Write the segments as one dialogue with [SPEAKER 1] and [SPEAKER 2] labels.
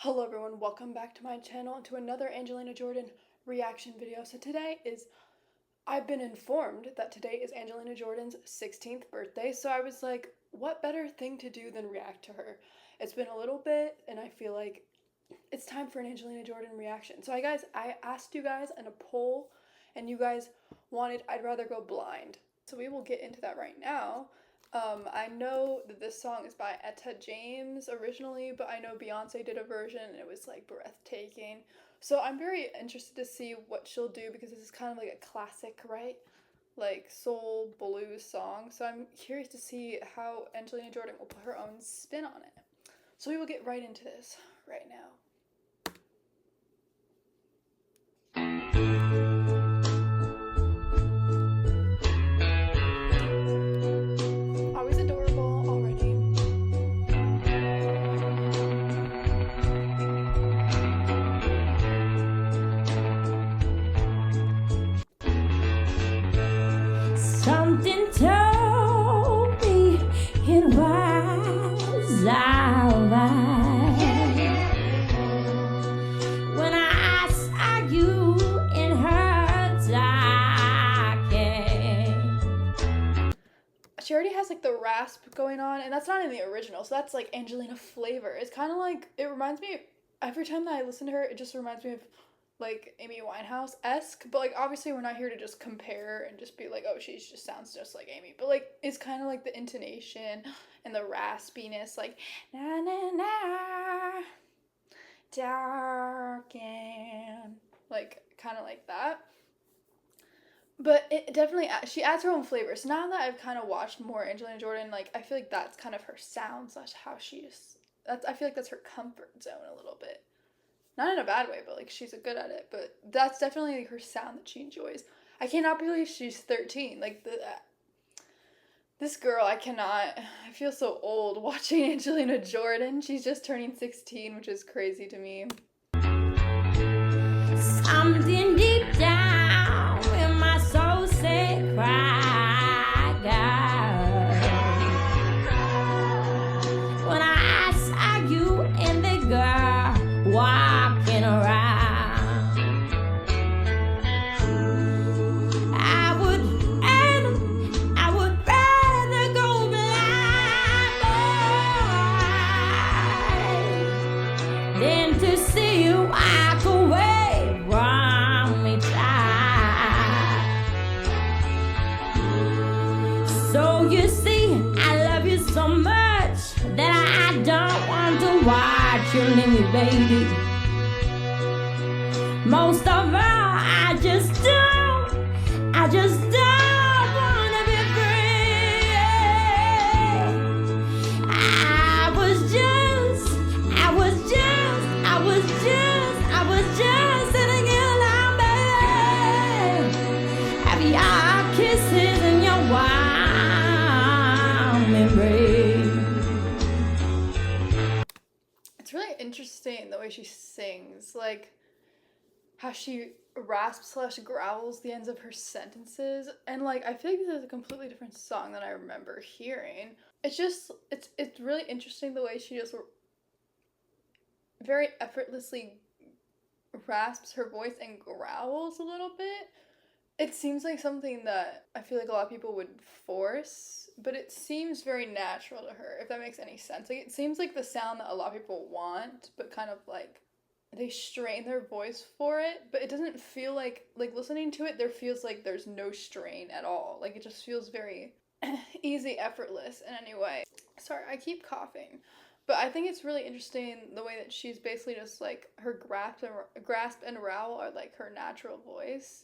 [SPEAKER 1] Hello everyone, welcome back to my channel and to another Angelina Jordan reaction video. So I've been informed that today is Angelina Jordan's 16th birthday, so I was like, what better thing to do than react to her? It's been a little bit and I feel like it's time for an Angelina Jordan reaction. So I asked you guys in a poll and you guys wanted I'd Rather Go Blind. So we will get into that right now. I know that this song is by Etta James originally, but I know Beyonce did a version and it was like breathtaking. So I'm very interested to see what she'll do because this is kind of like a classic, right? Like soul blues song. So I'm curious to see how Angelina Jordan will put her own spin on it. So we will get right into this right now.
[SPEAKER 2] Something told me it was alright when I saw you in her jacket.
[SPEAKER 1] She already has like the rasp going on, and that's not in the original, so that's like Angelina flavor. It's kind of like, it reminds me, every time that I listen to her, it just reminds me of like Amy Winehouse-esque, but like obviously we're not here to just compare and just be like, oh, she just sounds just like Amy, but like it's kind of like the intonation and the raspiness, like na na na dark and like kind of like that. But it definitely, she adds her own flavor. So now that I've kind of watched more Angelina Jordan, like I feel like that's kind of her sound / how she's, I feel like that's her comfort zone a little bit. Not in a bad way, but like she's good at it. But that's definitely like her sound that she enjoys. I cannot believe she's 13. Like this girl, I feel so old watching Angelina Jordan. She's just turning 16, which is crazy to me.
[SPEAKER 2] Something deep down in my soul said cry, girl. When I saw you and the girl walking around, I would rather go blind than to see you walk away from me tired. So you see, I love you so much that I don't want to watch you leave me, baby. Most of all, I just don't wanna be free. I was just sitting here alone, baby. Have your kisses and your warm embrace.
[SPEAKER 1] It's really interesting the way she sings, like how she rasps / growls the ends of her sentences, and like I feel like this is a completely different song than I remember hearing. It's really interesting the way she just very effortlessly rasps her voice and growls a little bit. It seems like something that I feel like a lot of people would force, but it seems very natural to her, if that makes any sense. Like it seems like the sound that a lot of people want, but kind of like they strain their voice for it, but it doesn't feel like listening to it, there feels like there's no strain at all. Like it just feels very easy, effortless in any way. Sorry, I keep coughing. But I think it's really interesting the way that she's basically just like her grasp and growl are like her natural voice.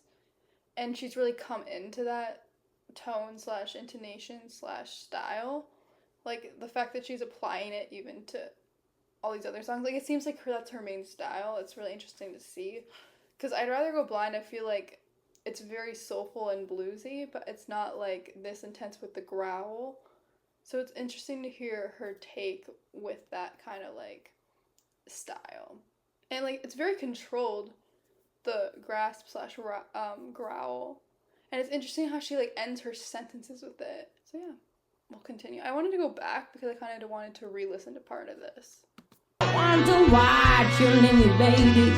[SPEAKER 1] And she's really come into that tone / intonation / style. Like the fact that she's applying it even to all these other songs. Like it seems like that's her main style. It's really interesting to see. Because I'd Rather Go Blind, I feel like it's very soulful and bluesy, but it's not like this intense with the growl. So it's interesting to hear her take with that kind of like style. And like it's very controlled, the grasp / growl. And it's interesting how she like ends her sentences with it. So yeah, we'll continue. I wanted to go back because I kind of wanted to re-listen to part of this.
[SPEAKER 2] want to watch you leave me, baby.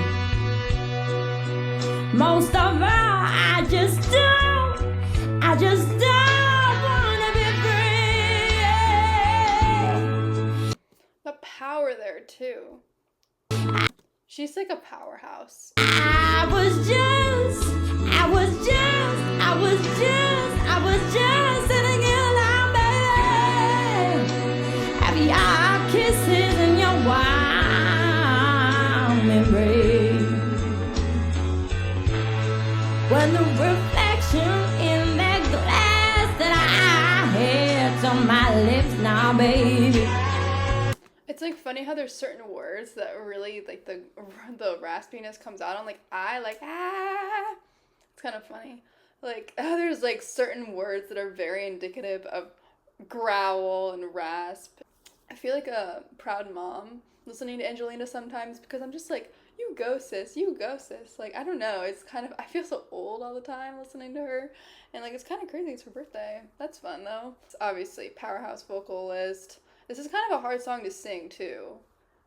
[SPEAKER 2] Most of all, I just don't wanna be free.
[SPEAKER 1] The power there too. She's like a powerhouse.
[SPEAKER 2] I was just sitting in line, baby. Have your kisses and your warm embrace. When the reflection in that glass that I had on my lips now, baby.
[SPEAKER 1] It's like funny how there's certain words that really like the raspiness comes out on, like I like ah. It's kind of funny. Like how there's like certain words that are very indicative of growl and rasp. I feel like a proud mom listening to Angelina sometimes because I'm just like, you go sis, you go sis. Like I don't know, it's kind of, I feel so old all the time listening to her, and like it's kind of crazy it's her birthday. That's fun though. It's obviously powerhouse vocalist. This is kind of a hard song to sing too.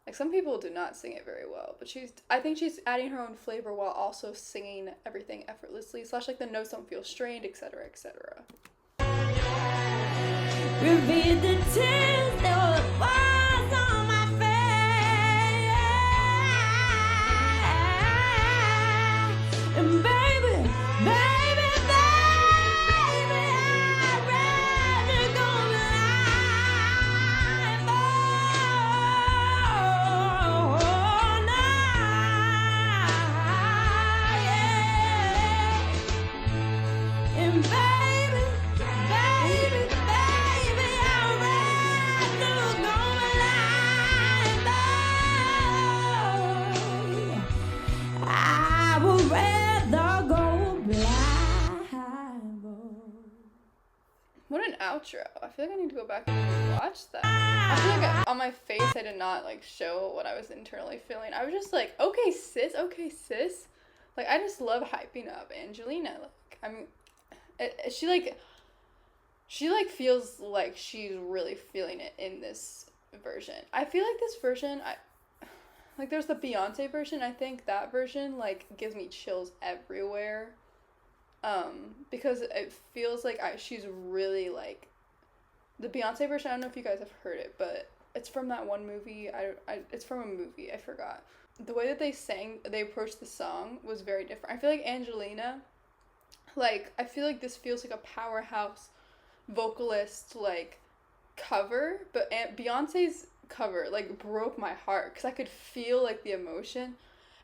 [SPEAKER 1] Like some people do not sing it very well, but I think she's adding her own flavor while also singing everything effortlessly, / like the notes don't feel strained, etc., etc.
[SPEAKER 2] Reveal the tears that was on my face. And baby, I'd rather go blind. Oh, yeah. And baby, I would rather go blind.
[SPEAKER 1] What an outro. I feel like I need to go back and watch that. I feel like on my face I did not like show what I was internally feeling. I was just like, okay sis. Like I just love hyping up Angelina. Like I mean, she feels like she's really feeling it in this version. I feel like this version, like there's the Beyonce version. I think that version like gives me chills everywhere. Because it feels like she's really like the Beyonce version. I don't know if you guys have heard it, but it's from that one movie. It's from a movie. I forgot. The way that they approached the song was very different. I feel like Angelina, like I feel like this feels like a powerhouse vocalist like cover, but Beyonce's cover like broke my heart because I could feel like the emotion.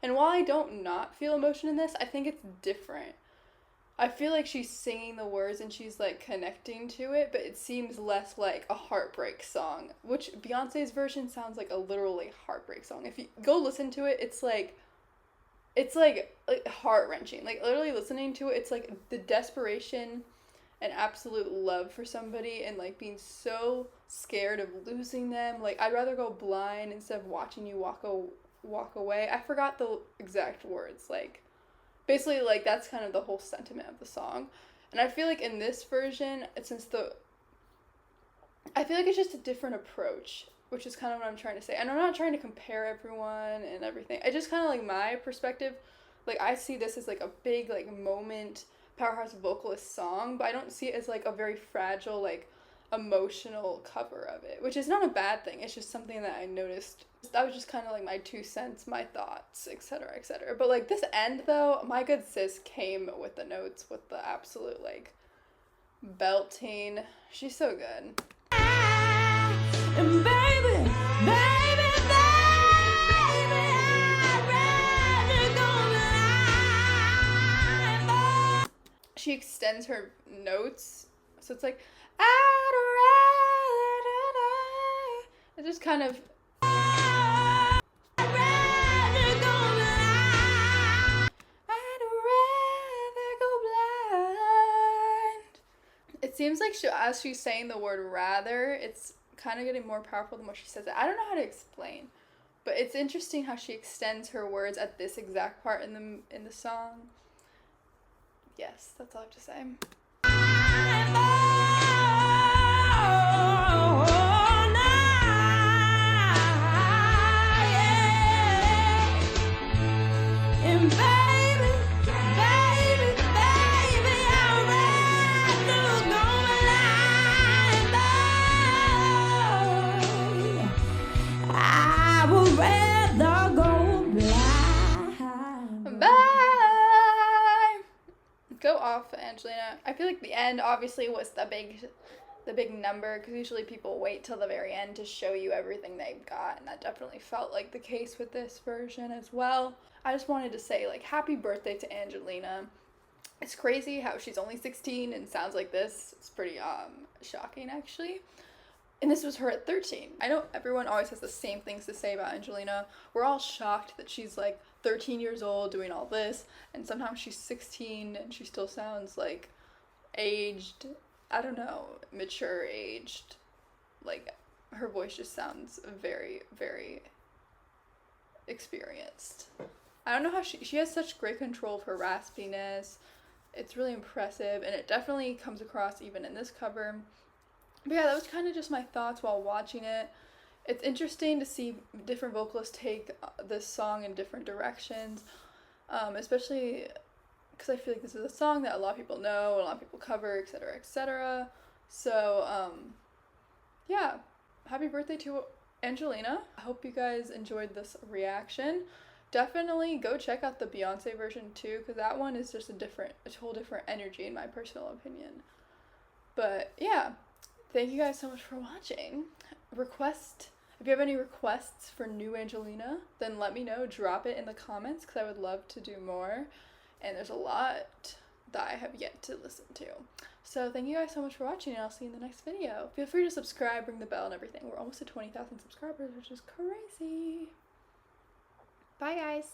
[SPEAKER 1] And while I don't not feel emotion in this, I think it's different. I feel like she's singing the words and she's like connecting to it, but it seems less like a heartbreak song, which Beyonce's version sounds like a literally heartbreak song. If you go listen to it, it's like heart-wrenching. Like literally listening to it, it's like the desperation and absolute love for somebody and like being so scared of losing them. Like I'd rather go blind instead of watching you walk away. I forgot the exact words. Like basically like that's kind of the whole sentiment of the song. And I feel like in this version, I feel like it's just a different approach, which is kind of what I'm trying to say. And I'm not trying to compare everyone and everything. I just kind of like my perspective, like I see this as like a big like moment powerhouse vocalist song, but I don't see it as like a very fragile like emotional cover of it, which is not a bad thing. It's just something that I noticed. That was just kind of like my 2 cents, my thoughts, etc., etc. But like this end though, my good sis came with the notes, with the absolute like belting. She's so good.
[SPEAKER 2] And baby, I'd rather go blind.
[SPEAKER 1] She extends her notes, so it's like it just kind of it seems like as she's saying the word rather, it's kind of getting more powerful the more she says it. I don't know how to explain, but it's interesting how she extends her words at this exact part in the song. Yes, that's all I have to say. off Angelina. I feel like the end obviously was the big number, because usually people wait till the very end to show you everything they've got, and that definitely felt like the case with this version as well. I just wanted to say, like, happy birthday to Angelina. It's crazy how she's only 16 and sounds like this. It's pretty shocking, actually. And this was her at 13. I know everyone always has the same things to say about Angelina. We're all shocked that she's like 13 years old doing all this, and sometimes she's 16 and she still sounds like aged, I don't know, mature aged. Like, her voice just sounds very, very experienced. I don't know how she has such great control of her raspiness. It's really impressive, and it definitely comes across even in this cover. But yeah, that was kind of just my thoughts while watching it. It's interesting to see different vocalists take this song in different directions, especially because I feel like this is a song that a lot of people know, a lot of people cover, etc., etc. So, yeah, happy birthday to Angelina. I hope you guys enjoyed this reaction. Definitely go check out the Beyonce version too, because that one is just a whole different energy in my personal opinion. But yeah, thank you guys so much for watching. If you have any requests for new Angelina, then let me know. Drop it in the comments, because I would love to do more. And there's a lot that I have yet to listen to. So thank you guys so much for watching, and I'll see you in the next video. Feel free to subscribe, ring the bell, and everything. We're almost at 20,000 subscribers, which is crazy. Bye, guys.